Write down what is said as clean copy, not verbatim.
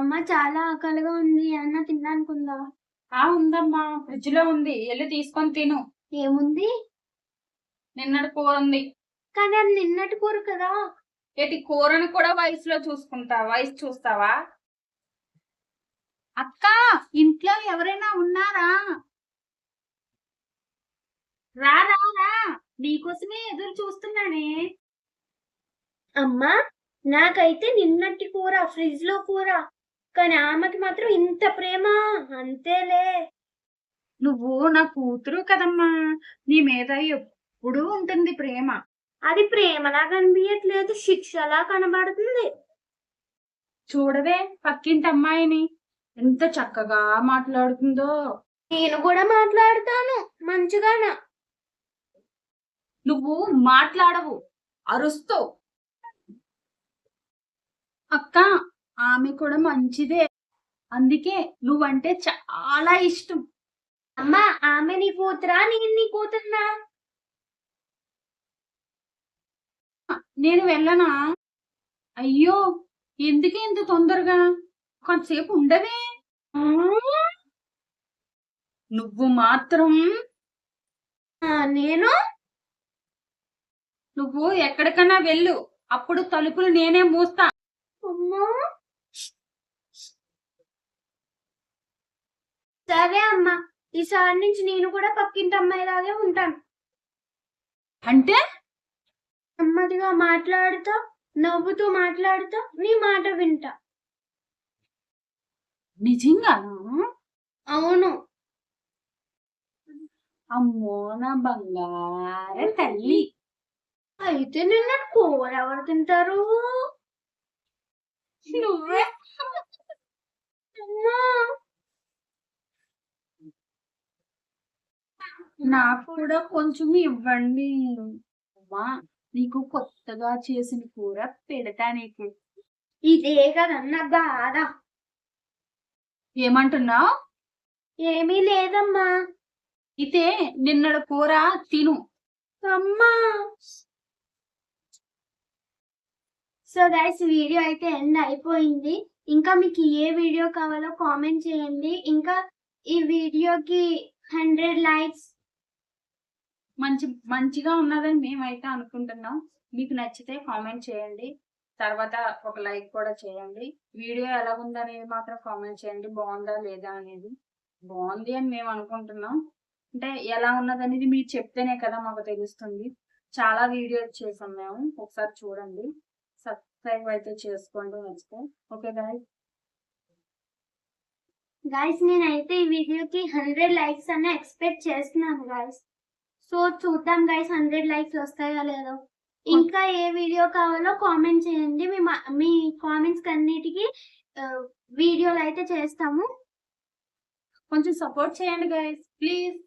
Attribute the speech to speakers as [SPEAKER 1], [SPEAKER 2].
[SPEAKER 1] అమ్మ చాలా ఆకలిగా ఉంది. అన్న తినడానికుందా?
[SPEAKER 2] ఉందమ్మా, ఫ్రిడ్జ్ లో ఉంది, వెళ్ళి తీసుకొని తిను.
[SPEAKER 1] ఏముంది?
[SPEAKER 2] నిన్నటి కూర ఉంది.
[SPEAKER 1] కానీ అది నిన్నటి కూర కదా.
[SPEAKER 2] ఏటి కూరను కూడా వయసులో వయసు చూస్తావా?
[SPEAKER 3] అక్క, ఇంట్లో ఎవరైనా ఉన్నారా? రా రా రా, నీకోసమే ఎదురు చూస్తున్నానే.
[SPEAKER 1] అమ్మా, నాకైతే నిన్నటి కూర ఫ్రిడ్జ్ లో కూర, కానీ ఆమెకి మాత్రం ఇంత ప్రేమ. అంతేలే.
[SPEAKER 3] నువ్వు నా కూతురు కదమ్మా, నీ మీద ఎప్పుడూ ఉంటుంది ప్రేమ.
[SPEAKER 1] అది ప్రేమలా కనిపించట్లేదు, శిక్షలా కనబడుతుంది.
[SPEAKER 3] చూడవే పక్కింటి అమ్మాయిని, ఎంత చక్కగా మాట్లాడుతుందో.
[SPEAKER 1] నేను కూడా మాట్లాడతాను మంచిగానా.
[SPEAKER 3] నువ్వు మాట్లాడవు, అరుస్తావు. అక్క, ఆమె కూడా మంచిదే, అందుకే నువ్వంటే చాలా ఇష్టం.
[SPEAKER 1] అమ్మా, ఆమె నీ కూతురా, నేను నీ కూతురునా?
[SPEAKER 3] నేను వెళ్ళనా? అయ్యో, ఎందుకే ఇంత తొందరగా? కొంతసేపు ఉండవే. నువ్వు మాత్రం
[SPEAKER 1] నేను
[SPEAKER 3] నువ్వు ఎక్కడికన్నా వెళ్ళు, అప్పుడు తలుపులు నేనే మూస్తా.
[SPEAKER 1] అమ్మా, సరే అమ్మా, ఈసారి నుంచి నేను కూడా పక్కింటి అమ్మాయిలాగే ఉంటాను.
[SPEAKER 3] అంటే
[SPEAKER 1] నెమ్మదిగా మాట్లాడుతా, నవ్వుతూ మాట్లాడుతా, నీ మాట వింటా.
[SPEAKER 3] నిజంగానా?
[SPEAKER 1] అవును.
[SPEAKER 3] అమ్మో నా బంగారు తల్లి.
[SPEAKER 1] అయితే నిన్న కూర ఎవరు తింటారు?
[SPEAKER 3] నువ్వే.
[SPEAKER 1] అమ్మా,
[SPEAKER 3] నాకు కూడా కొంచెం ఇవ్వండి. అమ్మా, నీకు కొత్తగా చేసిన కూర పెడతా నీకు.
[SPEAKER 1] ఇదే కదన్న బాధ.
[SPEAKER 3] ఏమంటున్నావు?
[SPEAKER 1] ఏమీ లేదమ్మా.
[SPEAKER 3] అయితే నిన్నటి కూర తిను.
[SPEAKER 1] అమ్మా. సో గైస్, వీడియో అయితే ఎండ్ అయిపోయింది. ఇంకా మీకు ఏ వీడియో కావాలో కామెంట్ చేయండి. ఇంకా ఈ వీడియోకి 100 లైక్స్.
[SPEAKER 3] మంచిగా ఉన్నదని మేమైతే అనుకుంటున్నాం. మీకు నచ్చితే కామెంట్ చేయండి, తర్వాత ఒక లైక్ కూడా చేయండి. వీడియో ఎలా ఉందనేది మాత్రం కామెంట్ చేయండి. బాగుందా లేదా అనేది. బాగుంది అని మేము అనుకుంటున్నాం. అంటే ఎలా ఉన్నదనేది మీరు చెప్తేనే కదా మాకు తెలుస్తుంది. చాలా వీడియోస్ చేసాం మేము, ఒకసారి చూడండి. సబ్స్క్రైబ్ అయితే చేసుకోండి నచ్చితే. ఓకే
[SPEAKER 1] గైస్, నేనైతే ఈ వీడియోకి 100 లైక్స్ అన్న ఎక్స్పెక్ట్ చేస్తున్నాను గైస్. సో చూద్దాం గైస్, 100 లైక్స్ వస్తాయో లేదో. ఇంకా ఏ వీడియో కావాలో కామెంట్ చేయండి. మీ కామెంట్స్ అన్నిటికీ వీడియోలు అయితే చేస్తాము.
[SPEAKER 3] కొంచెం సపోర్ట్ చేయండి గైస్, ప్లీజ్.